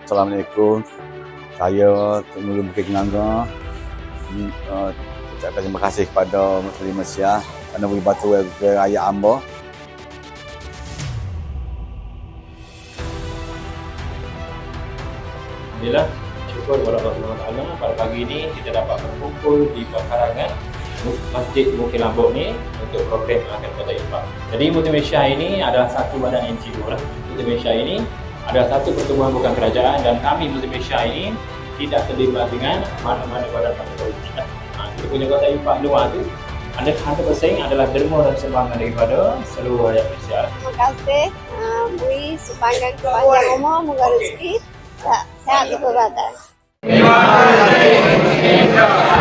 Assalamualaikum. Saya Tun Nurul Bukit Kenanga. Ucapkan terima kasih kepada Muslim Malaysia kerana beri batu raya Amba. Alhamdulillah, syukur kepada Allah SWT pada pagi ini kita dapat berkumpul di pekarangan Masjid Bukit Lambuk ni untuk program akan kota infak. Jadi Multimedia ini adalah satu badan NGO lah. Multimedia ini adalah satu pertubuhan bukan kerajaan dan kami Multimedia ini tidak terlibat dengan mana-mana badan politik. Kita punya kota infak luar tu 100% adalah derma dan sumbangan daripada seluruh rakyat Malaysia. Terima kasih beri sepanjang umur, moga rezeki sehat di perubatan. Terima kasih.